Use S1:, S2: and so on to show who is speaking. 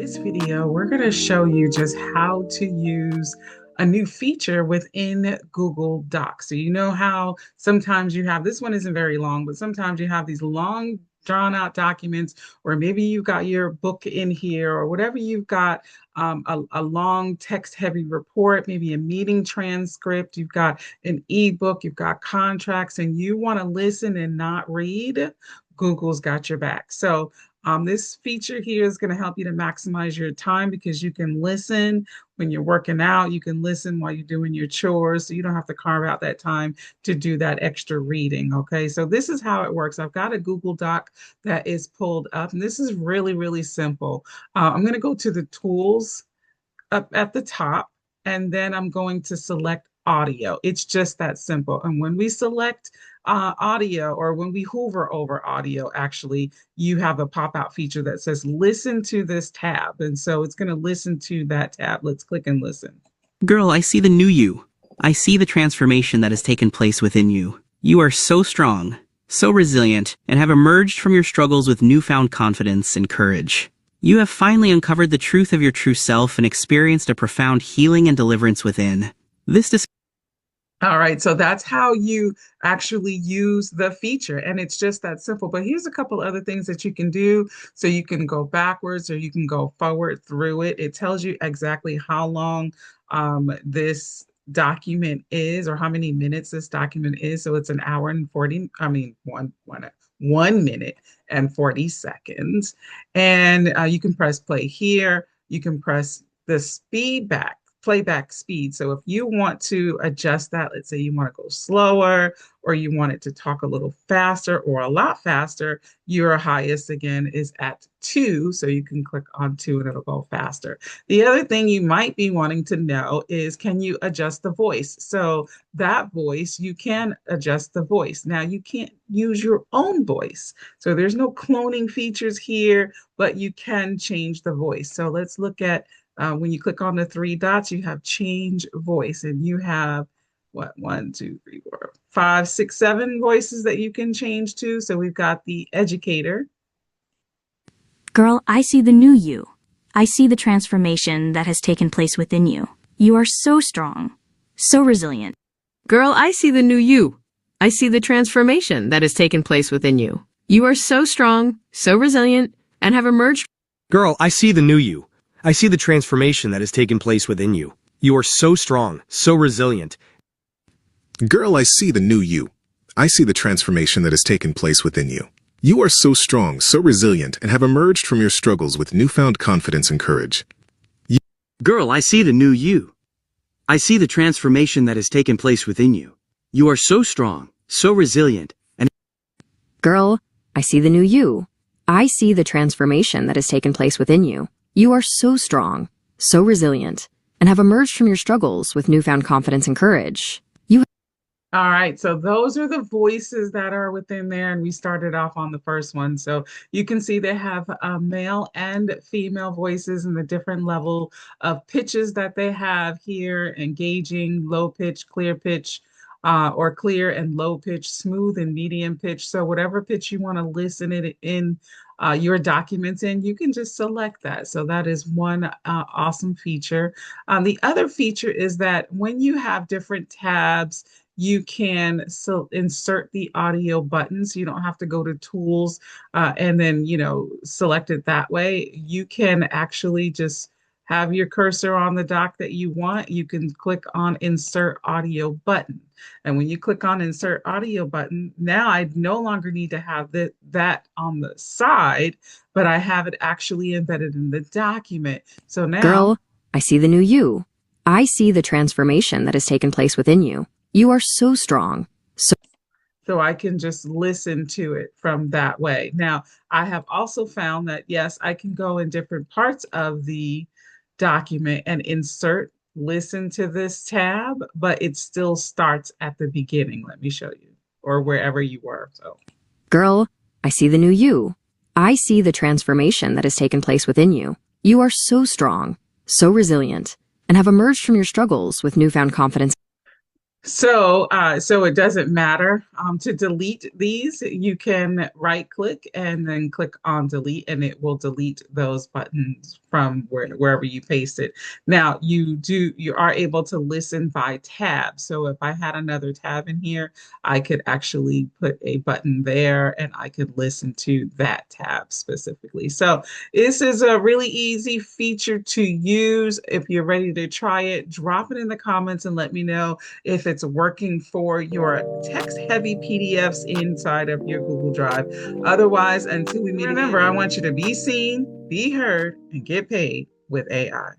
S1: today's video, we're going to show you just how to use a new feature within Google Docs. So you know how sometimes you have, this one isn't very long, but sometimes you have these long drawn out documents, or maybe you've got your book in here or whatever you've got, a long text heavy report, maybe a meeting transcript, you've got an ebook, you've got contracts, and you want to listen and not read. Google's got your back. So this feature here is going to help you to maximize your time because you can listen when you're working out, you can listen while you're doing your chores, so you don't have to carve out that time to do that extra reading. Okay, so this is how it works. I've got a Google Doc that is pulled up, and this is really, really simple. I'm going to go to the tools up at the top, and then I'm going to select audio. It's just that simple. And when we select audio, or when we hover over audio, actually, you have a pop-out feature that says listen to this tab. And so it's going to listen to that tab. Let's click and listen.
S2: Girl, I see the new you. I see the transformation that has taken place within you. You are so strong, so resilient, and have emerged from your struggles with newfound confidence and courage. You have finally uncovered the truth of your true self and experienced a profound healing and deliverance within.
S1: All right, so that's how you actually use the feature, and it's just that simple. But here's a couple other things that you can do. So you can go backwards or you can go forward through it. It tells you exactly how long this document is, or how many minutes this document is. So it's an hour and 40, I mean, 1 minute and 40 seconds. And you can press play here. You can press the playback speed. So if you want to adjust that, let's say you want to go slower, or you want it to talk a little faster or a lot faster, your highest again is at 2. So you can click on 2 and it'll go faster. The other thing you might be wanting to know is, can you adjust the voice? So that voice, you can adjust the voice. Now you can't use your own voice. So there's no cloning features here, but you can change the voice. So let's look at when you click on the 3 dots, you have change voice, and you have what, 1, 2, 3, 4, 5, 6, 7 voices that you can change to. So we've got the educator.
S3: Girl, I see the new you. I see the transformation that has taken place within you. You are so strong, so resilient.
S4: Girl, I see the new you. I see the transformation that has taken place within you. You are so strong, so resilient, and have emerged.
S5: Girl, I see the new you. I see the transformation that has taken place within you. You are so strong, so resilient.
S6: Girl, I see the new you. I see the transformation that has taken place within you. You are so strong, so resilient, and have emerged from your struggles with newfound confidence and courage.
S2: Girl, I see the new you. I see the transformation that has taken place within you. You are so strong, so resilient, and...
S7: Girl, I see the new you. I see the transformation that has taken place within you. You are so strong, so resilient, and have emerged from your struggles with newfound confidence and courage.
S1: All right, so those are the voices that are within there, and we started off on the first one. So you can see they have male and female voices and the different level of pitches that they have here: engaging, low pitch, clear pitch, or clear and low pitch, smooth and medium pitch. So whatever pitch you want to listen it in your documents in, you can just select that. So that is one awesome feature. The other feature is that when you have different tabs, you can insert the audio buttons. You don't have to go to tools and then, select it that way. You can actually just have your cursor on the dock that you want. You can click on insert audio button. And when you click on insert audio button, now I no longer need to have that on the side, but I have it actually embedded in the document. So now...
S7: Girl, I see the new you. I see the transformation that has taken place within you. You are so strong.
S1: So I can just listen to it from that way. Now, I have also found that, yes, I can go in different parts of the document and listen to this tab, but it still starts at the beginning. Let me show you, or wherever you were. So,
S7: Girl, I see the new you. I see the transformation that has taken place within you. You are so strong, so resilient, and have emerged from your struggles with newfound confidence.
S1: So it doesn't matter. To delete these, you can right click and then click on delete, and it will delete those buttons from wherever you paste it. Now you are able to listen by tab. So if I had another tab in here, I could actually put a button there and I could listen to that tab specifically. So this is a really easy feature to use. If you're ready to try it, drop it in the comments and let me know if it's working for your text-heavy PDFs inside of your Google Drive. Otherwise, until we meet again, remember, I want you to be seen, be heard, and get paid with AI.